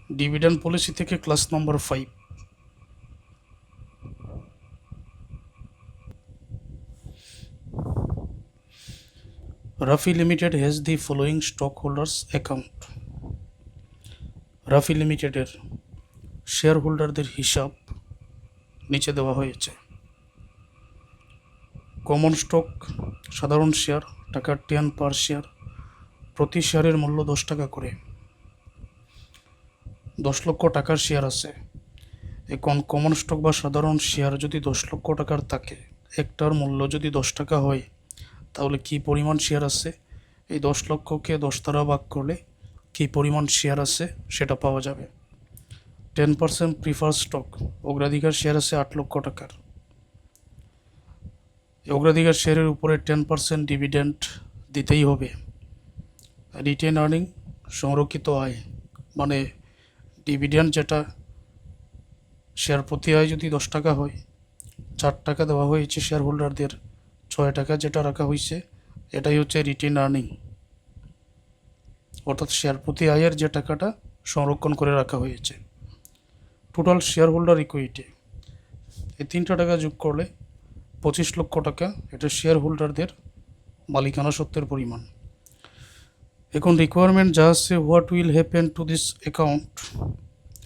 Dividend policy থেকে class number 5। Rafi limited has the following stock holders account. Rafi লিমিটেডের share হোল্ডারদের হিসাব নিচে দেওয়া হয়েছে। কমন স্টক সাধারণ শেয়ার টাকা 10 পার শেয়ার, প্রতি শেয়ারের মূল্য 10 টাকা করে। 10 লক্ষ টাকার শেয়ার আছে। এখন কমন স্টক বা সাধারণ শেয়ার যদি 10 লক্ষ টাকার থাকে, একটার মূল্য যদি 10 টাকা হয়, তাহলে কি পরিমাণ শেয়ার আছে, এই 10 লক্ষকে 10 দ্বারা ভাগ করলে কি পরিমাণ শেয়ার আছে সেটা পাওয়া যাবে। 10% প্রিফার স্টক, অগ্রাধিকার শেয়ার আছে 8 লক্ষ টাকার। অগ্রাধিকার শেয়ারের উপরে 10% ডিভিডেন্ড দিতেই হবে। রিটেন আর্নিং, সংরক্ষিত আয়, মানে ডিভিডেন্ড যেটা, শেয়ার প্রতি আয় যদি 10 টাকা হয়, 4 টাকা দেওয়া হয়েছে শেয়ার হোল্ডারদের, 6 টাকা যেটা রাখা হয়েছে এটাই হচ্ছে রিটেন আর্নিং, অর্থাৎ শেয়ার প্রতি আয়ের যে টাকাটা সংরক্ষণ করে রাখা হয়েছে। টোটাল শেয়ার হোল্ডার ইকুইটি, এই 3টা টাকা যোগ করলে 25 লক্ষ টাকা, এটা শেয়ার হোল্ডারদের মালিকানা সত্ত্বের পরিমাণ। এখন রিকোয়ারমেন্ট যা আছে, what will happen to this account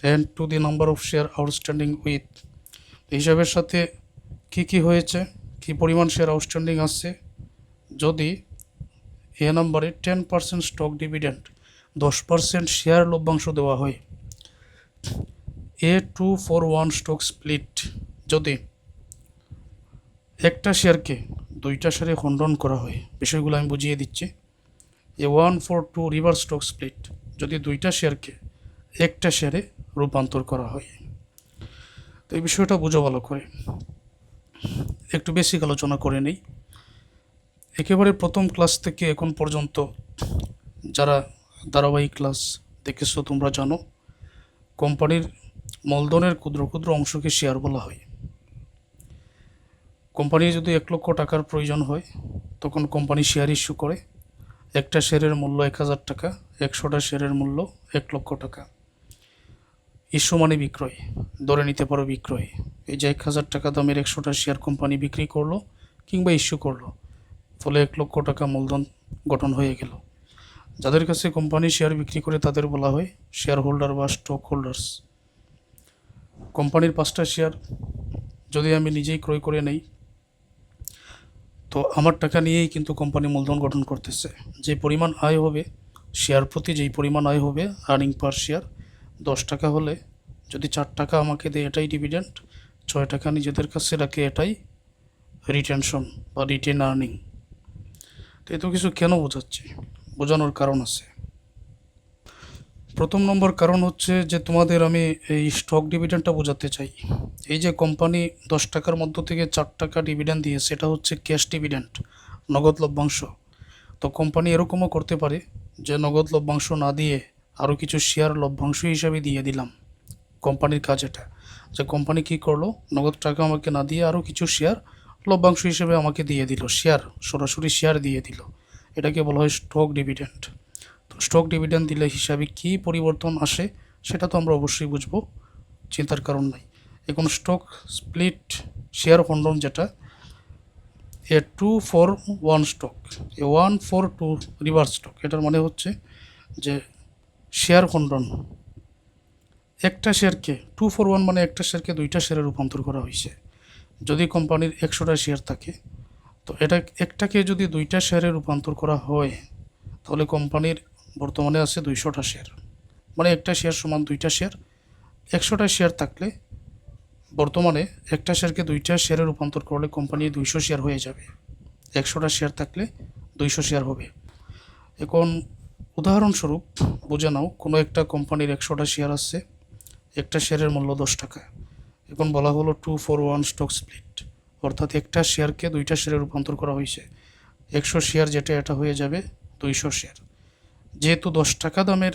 and to the number of share outstanding with, হিসাবের সাথে কি কি হয়েছে, কি পরিমাণ শেয়ার আউটস্ট্যান্ডিং আছে যদি এ নাম্বারে 10% স্টক ডিভিডেন্ড, 10% শেয়ার লভ্যাংশ দেওয়া হয়। A241 স্টক স্প্লিট, যদি একটা শেয়ারকে 2টা শেয়ারে খণ্ডন করা হয়, বিষয়গুলো আমি বুঝিয়ে দিচ্ছি। A142 রিভার্স স্টক স্প্লিট, যদি 2টা শেয়ারকে একটা শেয়ারে রূপান্তর করা হয়। তো এই বিষয়টা বুঝো ভালো করে, একটু বেসিক আলোচনা করে নেই। একেবারে প্রথম ক্লাস থেকে এখন পর্যন্ত যারা ধারাবাহিক ক্লাস দেখেছো তোমরা জানো, কোম্পানির মূলধনের ক্ষুদ্র ক্ষুদ্র অংশকে শেয়ার বলা হয়। কোম্পানির যদি 1 লক্ষ টাকার প্রয়োজন হয়, তখন কোম্পানি শেয়ার ইস্যু করে। একটা শেয়ারের মূল্য 1000 টাকা, 100টা শেয়ারের মূল্য 1 লক্ষ টাকা। ইস্যু মানে বিক্রয়, ধরে নিতে পারো বিক্রয়। এই যে 1000 টাকা দামের 100টা শেয়ার কোম্পানি বিক্রি করলো কিংবা ইস্যু করলো, ফলে 1 লক্ষ টাকা মূলধন গঠন হয়ে গেল। যাদের কাছে কোম্পানি শেয়ার বিক্রি করে তাদের বলা হয় শেয়ার হোল্ডার বা স্টক হোল্ডার্স। কোম্পানির 5টা শেয়ার যদি আমি নিজেই ক্রয় করে নেই, তো আমার টাকা নিয়েই কিন্তু কোম্পানি মূলধন গঠন করতেছে। যে পরিমাণ আয় হবে, শেয়ার প্রতি যেই পরিমাণ আয় হবে, আর্নিং পার শেয়ার 10 টাকা হলে যদি 4 টাকা আমাকে দেয় এটাই ডিভিডেন্ড, 6 টাকা নিজেদের কাছে রাখে এটাই রিটেনশন বা রিটেন আর্নিং। তো এত কিছু কেন বোঝাচ্ছি, বোঝানোর কারণ আছে। প্রথম নম্বর কারণ হচ্ছে যে তোমাদের আমি এই স্টক ডিভিডেন্ডটা বোঝাতে চাই। এই যে কোম্পানি 10 টাকার মধ্য থেকে 4 টাকা ডিভিডেন্ড দিয়ে, সেটা হচ্ছে ক্যাশ ডিভিডেন্ড, নগদ লভ্যাংশ। তো কোম্পানি এরকমও করতে পারে যে নগদ লভ্যাংশ না দিয়ে আরও কিছু শেয়ার লভ্যাংশ হিসাবে দিয়ে দিলাম। কোম্পানির কাজ এটা, যে কোম্পানি কী করলো, নগদ টাকা আমাকে না দিয়ে আরও কিছু শেয়ার লভ্যাংশ হিসেবে আমাকে দিয়ে দিল, শেয়ার সরাসরি শেয়ার দিয়ে দিল, এটাকে বলা হয় স্টক ডিভিডেন্ড। তো স্টক ডিভিডেন্ড দিলে হিসাবে কী পরিবর্তন আসে সেটা তো আমরা অবশ্যই বুঝবো, চিন্তার কারণ নাই। এখন স্টক স্প্লিট, শেয়ার খণ্ডন যেটা, A241 stock, A142 reverse stock, এটার মানে হচ্ছে যে শেয়ার খণ্ডন। একটা শেয়ারকে 241 মানে একটা শেয়ারকে 2টা শেয়ারে রূপান্তর করা হয়েছে। যদি কোম্পানির 100টা শেয়ার থাকে, তো এটা একটাকে যদি 2টা শেয়ারে রূপান্তর করা হয়, তাহলে কোম্পানির বর্তমানে আছে 200টা শেয়ার, মানে একটা শেয়ার সমান 2টা শেয়ার। 100টা শেয়ার থাকলে বর্তমানে একটা শেয়ারকে 2টা শেয়ারে রূপান্তর করলে কোম্পানির 200 শেয়ার হয়ে যাবে। 100টা শেয়ার থাকলে 200 শেয়ার হবে। এখন উদাহরণস্বরূপ বুঝে নাও, কোনো একটা কোম্পানির 100টা শেয়ার আছে, একটা শেয়ারের মূল্য 10 টাকা। এখন বলা হলো 241 স্টক স্প্লিট, অর্থাৎ একটা শেয়ারকে 2টা শেয়ারে রূপান্তর করা হয়েছে। 100 শেয়ার যেটা, এটা হয়ে যাবে 200 শেয়ার। যেহেতু 10 টাকা দামের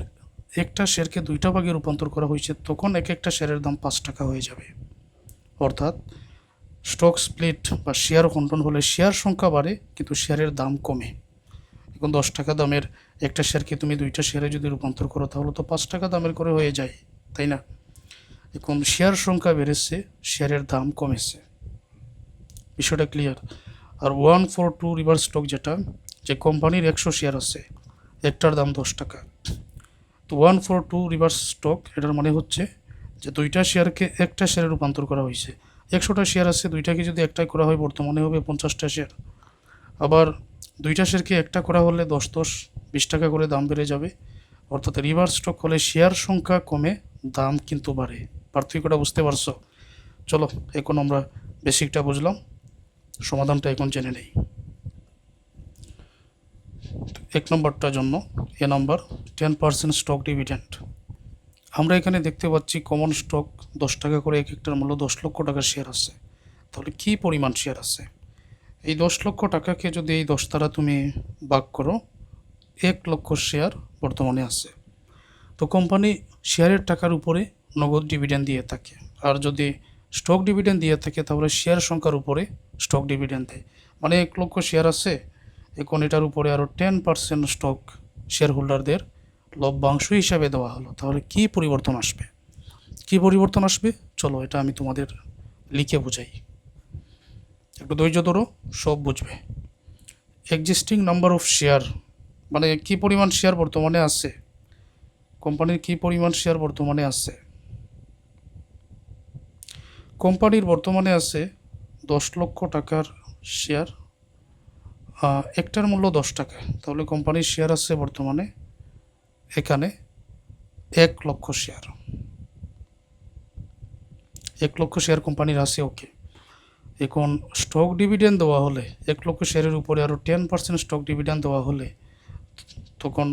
একটা শেয়ারকে 2টা ভাগে রূপান্তর করা হয়েছে, তখন এক একটা শেয়ারের দাম 5 টাকা হয়ে যাবে। অর্থাৎ স্টক স্প্লিট বা শেয়ার খণ্ডন হলে শেয়ার সংখ্যা বাড়ে কিন্তু শেয়ারের দাম কমে। এখন 10 টাকা দামের একটা শেয়ারকে তুমি 2টা শেয়ারে যদি রূপান্তর করো, তাহলে তো 5 টাকা দামের করে হয়ে যায়। তাই না? এখন শেয়ার সংখ্যা বেড়েছে, শেয়ারের দাম কমেছে, বিষয়টা ক্লিয়ার। আর 142 রিভার্স স্টক যেটা, যে কোম্পানির 100 শেয়ার আছে, একটার দাম 10 টাকা। তো 142 রিভার্স স্টক এটার মানে হচ্ছে যে দুইটা শেয়ারকে একটা শেয়ারে রূপান্তর করা হয়েছে। 100টা শেয়ার আছে, দুইটাকে যদি একটাই করা হয় বর্তমানে হবে 50টা শেয়ার। আবার দুইটা শেয়ারকে একটা করা হলে 10 20 টাকা করে দাম বেড়ে যাবে। অর্থাৎ রিভার্স স্টক হলে শেয়ার সংখ্যা কমে, দাম কিন্তু বাড়ে। পার্থক্যটা বুঝতে পারছো? চলো এখন আমরা বেসিকটা বুঝলাম, সমাধানটা এখন জেনে নেই। 1 নম্বরটার জন্য এ নাম্বার 10% স্টক ডিভিডেন্ড। আমরা এখানে দেখতে পাচ্ছি কমন স্টক 10 টাকা করে এক একটার মূল্য 10 লক্ষ টাকার শেয়ার আছে। তাহলে কী পরিমাণ শেয়ার আছে? এই 10 লক্ষ টাকাকে যদি এই 10 দ্বারা তুমি ভাগ করো, 1 লক্ষ শেয়ার বর্তমানে আছে। তো কোম্পানি শেয়ারের টাকার উপরে নগদ ডিভিডেন্ড দিয়ে থাকে। আর যদি স্টক ডিভিডেন্ড দিয়ে থাকে তাহলে শেয়ার সংখ্যার উপরে স্টক ডিভিডেন্ড দেয়। মানে 1 লক্ষ শেয়ার আছে, এখন এটার উপরে আরও 10% স্টক শেয়ার হোল্ডারদের লভ্যাংশ হিসাবে দেওয়া হলো। তাহলে কী পরিবর্তন আসবে? কী পরিবর্তন আসবে চলো এটা আমি তোমাদের লিখে বুঝাই, একটু ধৈর্য ধরো, সব বুঝবে। এক্সিস্টিং নাম্বার অফ শেয়ার মানে কী পরিমাণ শেয়ার বর্তমানে আছে, কোম্পানির কী পরিমাণ শেয়ার বর্তমানে আছে। কোম্পানির বর্তমানে আছে 10 লক্ষ টাকার শেয়ার, একটার মূল্য 10 টাকা। তাহলে কোম্পানির শেয়ার আছে বর্তমানে এখানে 1 লক্ষ শেয়ার। 1 লক্ষ শেয়ার কোম্পানির আছে, ওকে। এখন স্টক ডিভিডেন্ড দেওয়া হলে 1 লক্ষ শেয়ারের উপরে আরও 10% স্টক ডিভিডেন্ড দেওয়া হলে তখন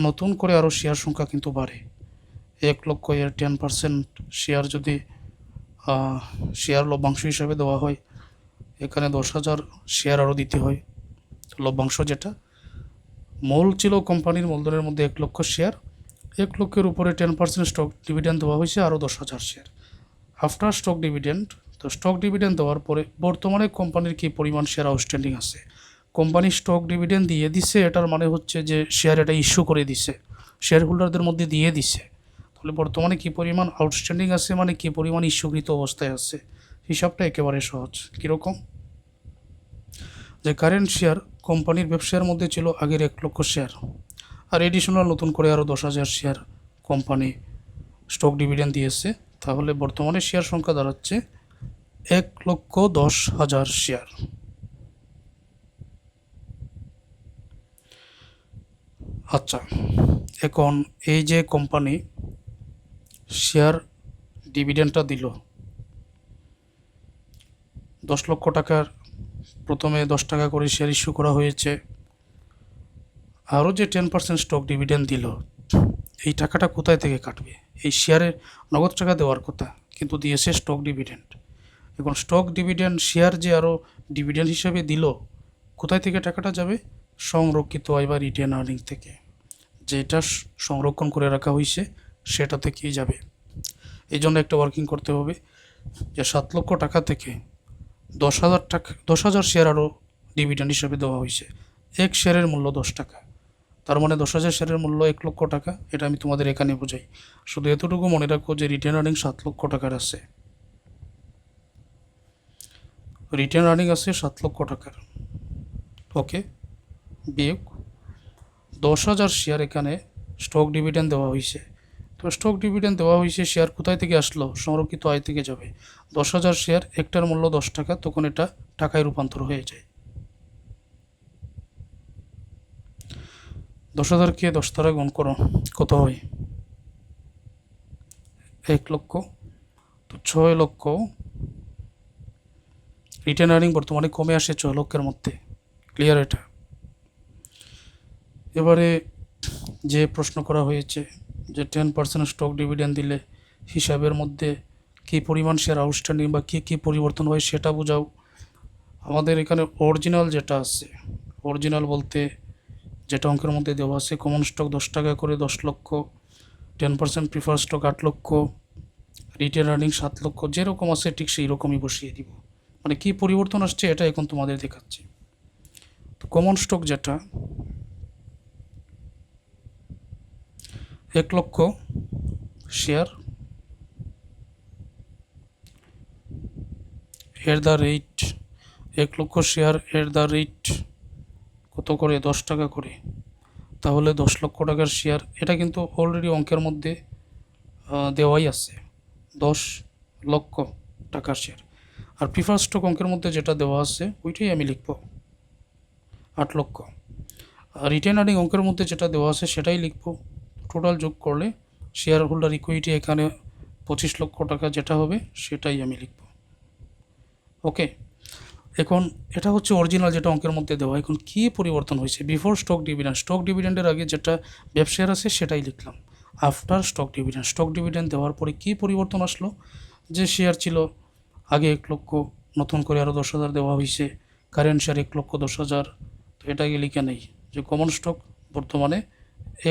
নতুন করে আরও শেয়ার সংখ্যা কিন্তু বাড়ে। 1 লক্ষ এর 10% শেয়ার যদি শেয়ার লভ্যাংশ হিসাবে দেওয়া হয়, এখানে 10,000 শেয়ার আরও দিতে হয় লভ্যাংশ, যেটা মূল ছিল কোম্পানির মূলধনের মধ্যে 1 লক্ষ শেয়ার, 1 লক্ষের উপরে 10% স্টক ডিভিডেন্ড দেওয়া হয়েছে আরও 10,000 শেয়ার আফটার স্টক ডিভিডেন্ড। তো স্টক ডিভিডেন্ড দেওয়ার পরে বর্তমানে কোম্পানির কী পরিমাণ শেয়ার আউটস্ট্যান্ডিং আছে। কোম্পানি স্টক ডিভিডেন্ড দিয়ে দিছে, এটার মানে হচ্ছে যে শেয়ার এটা ইস্যু করে দিছে, শেয়ার হোল্ডারদের মধ্যে দিয়ে দিছে। তাহলে বর্তমানে কী পরিমাণ আউটস্ট্যান্ডিং আছে মানে কী পরিমাণ ইস্যুকৃত অবস্থায় আছে, হিসাবটা একেবারে সহজ। কীরকম? যে কারেন্ট শেয়ার কোম্পানির ব্যবসার মধ্যে ছিল আগের 1 লক্ষ শেয়ার, আর এডিশনাল নতুন করে আরও 10,000 শেয়ার কোম্পানি স্টক ডিভিডেন্ড দিয়েছে। তাহলে বর্তমানে শেয়ার সংখ্যা দাঁড়াচ্ছে 1,10,000 শেয়ার। আচ্ছা, এখন এই যে কোম্পানি শেয়ার ডিভিডেন্ডটা দিল 10 লক্ষ টাকার, প্রথমে 10 টাকা করে শেয়ার ইস্যু করা হয়েছে, আরও যে 10% স্টক ডিভিডেন্ড দিল, এই টাকাটা কোথায় থেকে কাটবে? এই শেয়ারের নগদ টাকা দেওয়ার কথা, কিন্তু দিয়েছে স্টক ডিভিডেন্ড। এখন স্টক ডিভিডেন্ড শেয়ার যে আরও ডিভিডেন্ড হিসেবে দিল, কোথায় থেকে টাকাটা যাবে? সংরক্ষিত আয় বা রিটেন আর্নিং থেকে, যেটা সংরক্ষণ করে রাখা হয়েছে সেটা থেকেই যাবে। এই জন্য একটা ওয়ার্কিং করতে হবে যে 7 লক্ষ টাকা থেকে 10,000 টাকা, 10,000 শেয়ার আরও ডিভিডেন্ড হিসেবে দেওয়া হয়েছে। এক শেয়ারের মূল্য 10 টাকা, তার মানে 10,000 শেয়ারের মূল্য 1 লক্ষ টাকা। এটা আমি তোমাদের এখানে বোঝাই। শুধু এতটুকু মনে রাখো যে রিটেন আর্নিং 7 লক্ষ টাকার আছে, রিটেন আর্নিং আছে 7 লক্ষ টাকার, ওকে। বিয়োগ 10,000 শেয়ার এখানে স্টক ডিভিডেন্ড দেওয়া হয়েছে। তো স্টক ডিভিডেন্ড দেওয়া হয়েছে, শেয়ার কোথায় থেকে আসলো? সংরক্ষিত আয় থেকে যাবে। 10,000 শেয়ার, একটার মূল্য 10 টাকা, তখন এটা টাকায় রূপান্তর হয়ে যায়। 10,000কে 10 দ্বারা গুণ করো, কত হয়? 1 লক্ষ। তো 6 লক্ষ রিটেন আর্নিং বর্তমানে কমে আসে 6 লক্ষের মধ্যে। ক্লিয়ার এটা? এবারে যে প্রশ্ন করা হয়েছে যে 10% স্টক ডিভিডেন্ড দিলে হিসাবের মধ্যে কী পরিমাণ শেয়ার আউটস্ট্যান্ডিং বা কী কী পরিবর্তন হয় সেটা বোঝাও। আমাদের এখানে অরিজিনাল যেটা আছে, অরিজিনাল বলতে যেটা অঙ্কের মধ্যে দেওয়া আছে, কমন স্টক 10 টাকা করে 10 লক্ষ, 10% প্রিফার স্টক 8 লক্ষ, রিটেন আর্নিং 7 লক্ষ, যেরকম আছে ঠিক সেই রকমই বসিয়ে দিব। মানে কী পরিবর্তন আসছে এটা এখন তোমাদের দেখাচ্ছি। তো কমন স্টক যেটা 1 লক্ষ শেয়ার এট দ্য রেট 1 লক্ষ শেয়ার এট দ্য রেট কত করে 10 টাকা করে, তাহলে 10 লক্ষ টাকার শেয়ার। এটা কিন্তু অলরেডি অঙ্কের মধ্যে দেওয়াই আছে 10 লক্ষ টাকার শেয়ার। আর প্রিফার স্টক অঙ্কের মধ্যে যেটা দেওয়া আছে ওইটাই আমি লিখব 8 লক্ষ। আর রিটেন আর্নিং অঙ্কের মধ্যে যেটা দেওয়া আছে সেটাই লিখব। টোটাল যোগ করলে শেয়ার হোল্ডার ইকুইটি এখানে 25 লক্ষ টাকা যেটা হবে সেটাই আমি লিখব। ওকে, এখন এটা হচ্ছে অরিজিনাল যেটা অঙ্কের মধ্যে দেওয়া। এখন কী পরিবর্তন হয়েছে? বিফোর স্টক ডিভিডেন্ড, স্টক ডিভিডেন্ডের আগে যেটা ব্যবসায়ের আছে সেটাই লিখলাম। After stock dividend, stock dividend দেওয়ার পরে কী পরিবর্তন আসলো? যে শেয়ার ছিল আগে 1 লক্ষ, নতুন করে আরও 10,000 দেওয়া হয়েছে, কারেন্ট শেয়ার 1,10,000। তো এটাকে লিখে নেই যে কমন স্টক বর্তমানে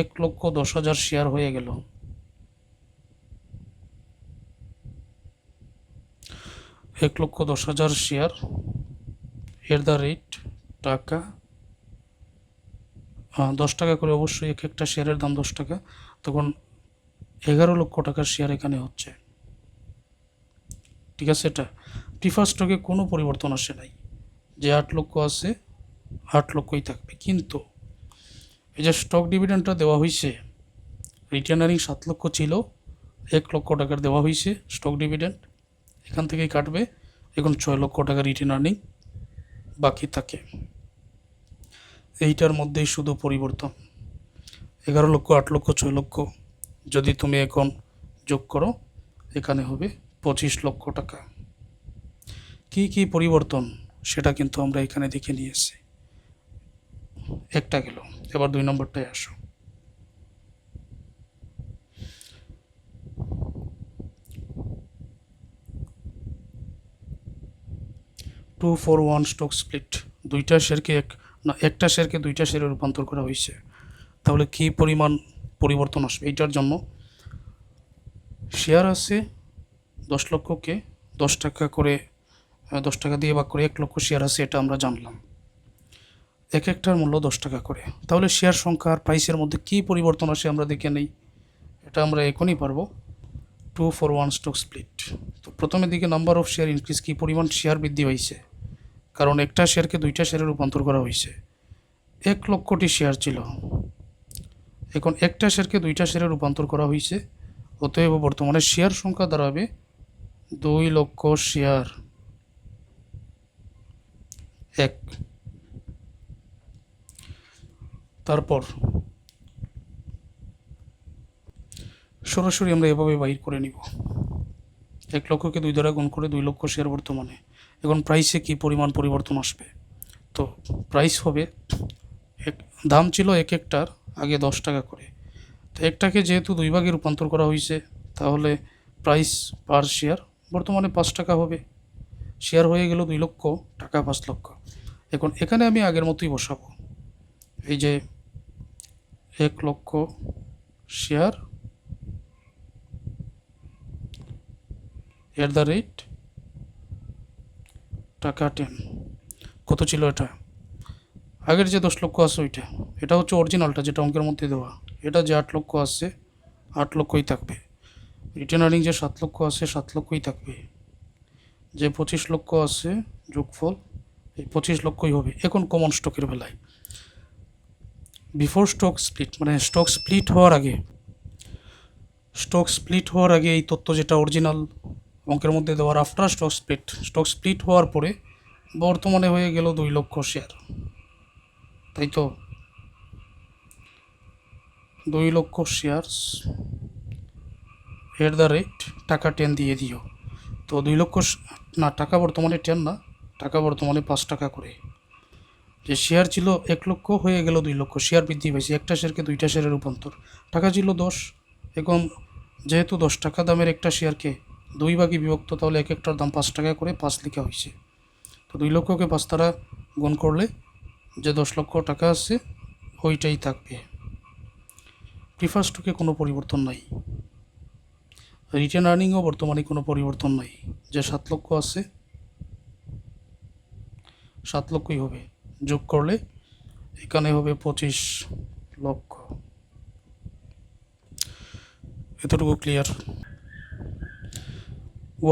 1,10,000 শেয়ার হয়ে গেল। 1,10,000 শেয়ার এট দ্য রেট টাকা 10 টাকা করে, অবশ্যই এক একটা শেয়ারের দাম 10 টাকা, তখন 11 লক্ষ টাকার শেয়ার এখানে হচ্ছে। ঠিক আছে, এটা প্রিফার স্টকে কোনো পরিবর্তন আসে নাই, যে 8 লক্ষ আছে 8 লক্ষই থাকবে। কিন্তু এই যে স্টক ডিভিডেন্ডটা দেওয়া হয়েছে, রিটার্ন আর্নিং 7 লক্ষ ছিল, 1 লক্ষ টাকার দেওয়া হয়েছে স্টক ডিভিডেন্ড, এখান থেকেই কাটবে। এখন 6 লক্ষ টাকা রিটার্ন আর্নিং বাকি থাকে। এইটার মধ্যেই শুধু পরিবর্তন 11 লক্ষ, 8 লক্ষ, 6 লক্ষ যদি তুমি এখন যোগ করো এখানে হবে 25 লক্ষ টাকা। কি কি পরিবর্তন সেটা কিন্তু আমরা এখানে দেখে নিয়েছি। একটা গেল, এবার 2 নম্বরটায় আসো। 2-for-1 স্টক স্প্লিট, দুইটা শেয়ারকে একটা শেয়ারকে দুইটা শেয়ারে রূপান্তর করা হয়েছে। তাহলে কী পরিমাণ পরিবর্তন আসবে? এইটার জন্য শেয়ার আছে 10 লক্ষকে 10 টাকা করে, 10 টাকা দিয়ে ভাগ করে 1 লক্ষ শেয়ার আছে, এটা আমরা জানলাম। এক একটার মূল্য 10 টাকা করে। তাহলে শেয়ার সংখ্যা আর প্রাইসের মধ্যে কী পরিবর্তন আসে আমরা দেখে নেই। এটা আমরা এখনই পারবো। 2-for-1 স্টক স্প্লিট, তো প্রথমের দিকে নাম্বার অফ শেয়ার ইনক্রিজ, কী পরিমাণ শেয়ার বৃদ্ধি হয়েছে, কারণ একটা শেয়ারকে দুইটা শেয়ারে রূপান্তর করা হয়েছে। 1 লক্ষটি শেয়ার ছিল, এখন একটা শেয়ারকে দুইটা শেয়ারে রূপান্তর করা হয়েছে, অতএব বর্তমানে শেয়ার সংখ্যা দাঁড়াবে 2 লক্ষ শেয়ার 1। তারপর সরাসরি আমরা এভাবে বাইর করে নিব, 1 লক্ষকে 2 দ্বারা গুণ করে 2 লক্ষ শেয়ার বর্তমানে। এখন প্রাইসে কী পরিমাণ পরিবর্তন আসবে? তো প্রাইস হবে, দাম ছিল এক একটার আগে 10 টাকা করে, তো একটাকে যেহেতু 2 ভাগে রূপান্তর করা হয়েছে, তাহলে প্রাইস পার শেয়ার বর্তমানে 5 টাকা হবে। শেয়ার হয়ে গেল 2 লক্ষ টাকা 5 লক্ষ। এখন এখানে আমি আগের মতোই বসাবো, এই যে 1 লক্ষ শেয়ার এট দ্য রেট টাকা 10। কত ছিল এটা? আগের যে 10 লক্ষ আছে ওইটা, এটা হচ্ছে অরিজিনালটা যেটা অঙ্কের মধ্যে দেওয়া। এটা যে 8 লক্ষ আছে 8 লক্ষই থাকবে। রিটার্ন আর্নিং যে 7 লক্ষ আছে 7 লক্ষই থাকবে। যে 25 লক্ষ আছে যোগফল এই 25 লক্ষই হবে। এখন কমন স্টকের বেলায় বিফোর স্টক স্প্লিট, মানে স্টক স্প্লিট হওয়ার আগে এই তথ্য যেটা অরিজিনাল অঙ্কের মধ্যে দেওয়ার, আফটার স্টক স্প্লিট হওয়ার পরে বর্তমানে হয়ে গেল 2 লক্ষ শেয়ার, তাই তো 2 লক্ষ শেয়ার এট দ্য রেট টাকা 10 দিয়ে দিও। তো 2 লক্ষ না, টাকা বর্তমানে 10 না, টাকা বর্তমানে 5 টাকা করে। যে শেয়ার ছিল 1 লক্ষ হয়ে গেল 2 লক্ষ, শেয়ার বৃদ্ধি পাইছে, একটা শেয়ারকে দুইটা শেয়ারে রূপান্তর। টাকা ছিল 10, এখন যেহেতু 10 টাকা দামের একটা শেয়ারকে 2 ভাগে বিভক্ত, তাহলে এক একটার দাম 5 টাকা করে 5 লেখা হয়েছে। তো 2 লক্ষকে 5 দ্বারা গুণ করলে যে 10 লক্ষ টাকা আছে ওইটাই থাকবে। প্রিফার স্টকে কোনো পরিবর্তন নাই, রিটার্ন আর্নিংও বর্তমানে কোনো পরিবর্তন নাই। যে 7 লক্ষ আছে 7 লক্ষই হবে, যোগ করলে এখানে হবে 25 লক্ষ। এতটুকু clear.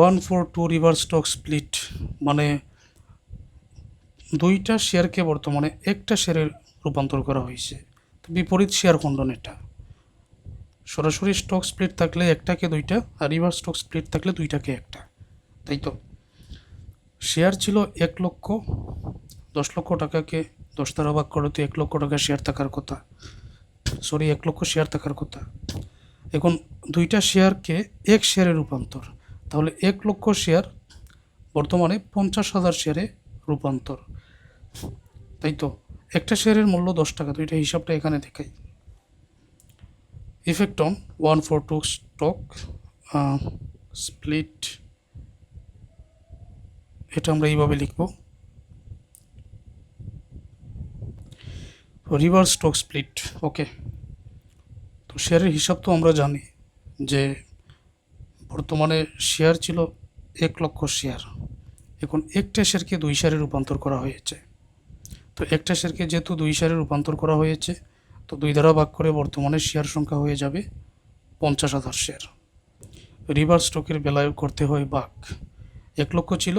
1-for-2 reverse stock split, মানে দুইটা শেয়ারকে বর্তমানে একটা শেয়ারে রূপান্তর করা হয়েছে। তো বিপরীত শেয়ার খণ্ডন এটা। সরাসরি স্টক স্প্লিট থাকলে একটাকে দুইটা, আর রিভার্স স্টক স্প্লিট থাকলে দুইটাকে একটা, তাই তো। শেয়ার ছিল 1 লক্ষ, 10 লক্ষ টাকাকে 10 দ্বারা ভাগ করে তো 1 লক্ষ টাকা শেয়ার থাকার কথা, 1 লক্ষ শেয়ার থাকার কথা। এখন দুইটা শেয়ারকে এক শেয়ারে রূপান্তর, তাহলে 1 লক্ষ শেয়ার বর্তমানে 50,000 শেয়ারে রূপান্তর, তাই তো। একটা শেয়ারের মূল্য 10 টাকা, তো এটা হিসাবটা এখানে দেখাই। ইফেক্ট অন 142 স্টক স্প্লিট, এটা আমরা এইভাবে লিখব। রিভার্স স্টক স্প্লিট, ওকে। তো শেয়ারের হিসাব তো আমরা জানি যে বর্তমানে শেয়ার ছিল 1 লক্ষ শেয়ার, এখন একটা শেয়ারকে 2 শেয়ারে রূপান্তর করা হয়েছে। তো একটা শেয়ারকে যেহেতু 2 শেয়ারে রূপান্তর করা হয়েছে, তো 2 দ্বারা ভাগ করে বর্তমানে শেয়ার সংখ্যা হয়ে যাবে 50,000 শেয়ার। রিভার্স স্টকের বেলায় করতে হয় ভাগ। 1 লক্ষ ছিল,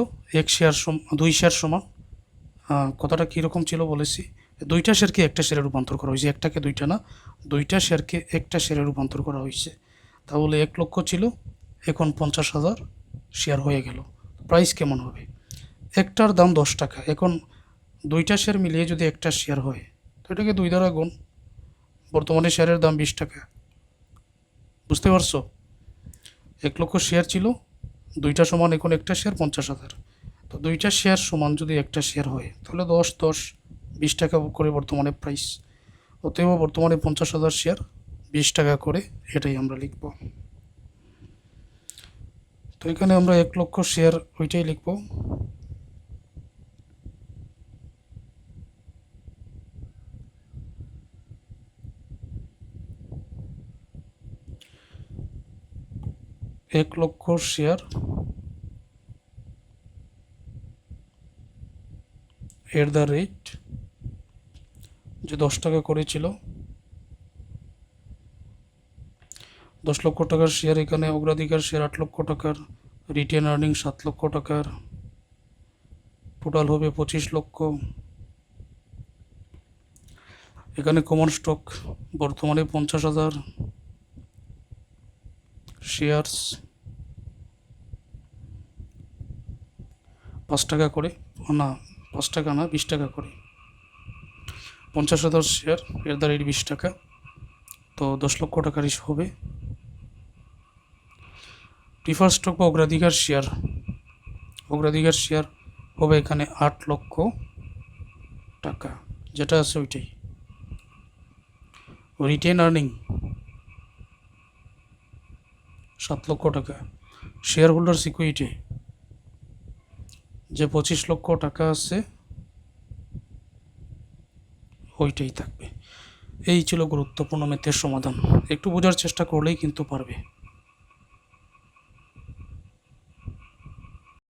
2 শেয়ার সমান, কথাটা কীরকম ছিল বলেছি, দুইটা শেয়ারকে একটা শেয়ারে রূপান্তর করা হয়েছে, একটাকে দুইটা না, দুইটা শেয়ারকে একটা শেয়ারে রূপান্তর করা হয়েছে। তাহলে 1 লক্ষ ছিল, এখন 50,000 শেয়ার হয়ে গেল। প্রাইস কেমন হবে? একটার দাম 10 টাকা, এখন দুইটা শেয়ার মিলিয়ে যদি একটা শেয়ার হয়, তো এটাকে 2 দ্বারা গুণ, বর্তমানে শেয়ারের দাম 20 টাকা। বুঝতে পারছো? 1 লক্ষ শেয়ার ছিল, দুইটা সমান, এখন একটা শেয়ার 50,000, তো দুইটা শেয়ার সমান যদি একটা শেয়ার হয়, তাহলে 10 10 20 টাকা করে বর্তমানে প্রাইস। অতএব বর্তমানে 50,000 শেয়ার 20 টাকা করে, এটাই আমরা লিখব। তো এখানে আমরা 1 লক্ষ শেয়ার ওইটাই লিখব। এক লক্ষ শেয়ার এট দ্য রেট, যে 10 টাকা করেছিল, 10 লক্ষ টাকার শেয়ার, এখানে অগ্রাধিকার শেয়ার 8 লক্ষ টাকার, রিটেন আর্নিং 7 লক্ষ টাকার, টোটাল হবে 25 লক্ষ। এখানে কমন স্টক বর্তমানে 50,000 শেয়ারস, 5 টাকা করে, না 5 টাকা না 20 টাকা করে, 50,000 শেয়ার এর দ্বারা 20 টাকা, তো 10 লক্ষ টাকারই হবে। প্রিফার স্টক বা অগ্রাধিকার শেয়ার, অগ্রাধিকার শেয়ার হবে এখানে 8 লক্ষ টাকা, যেটা আছে ওইটাই। রিটেন আর্নিং 7 লক্ষ টাকা, শেয়ার হোল্ডার সিকিউরিটি যে 25 লক্ষ টাকা আছে ওইটাই থাকবে। এই ছিল গুরুত্বপূর্ণ ম্যাথের সমাধান, একটু বোঝার চেষ্টা করলেই কিন্তু পারবে।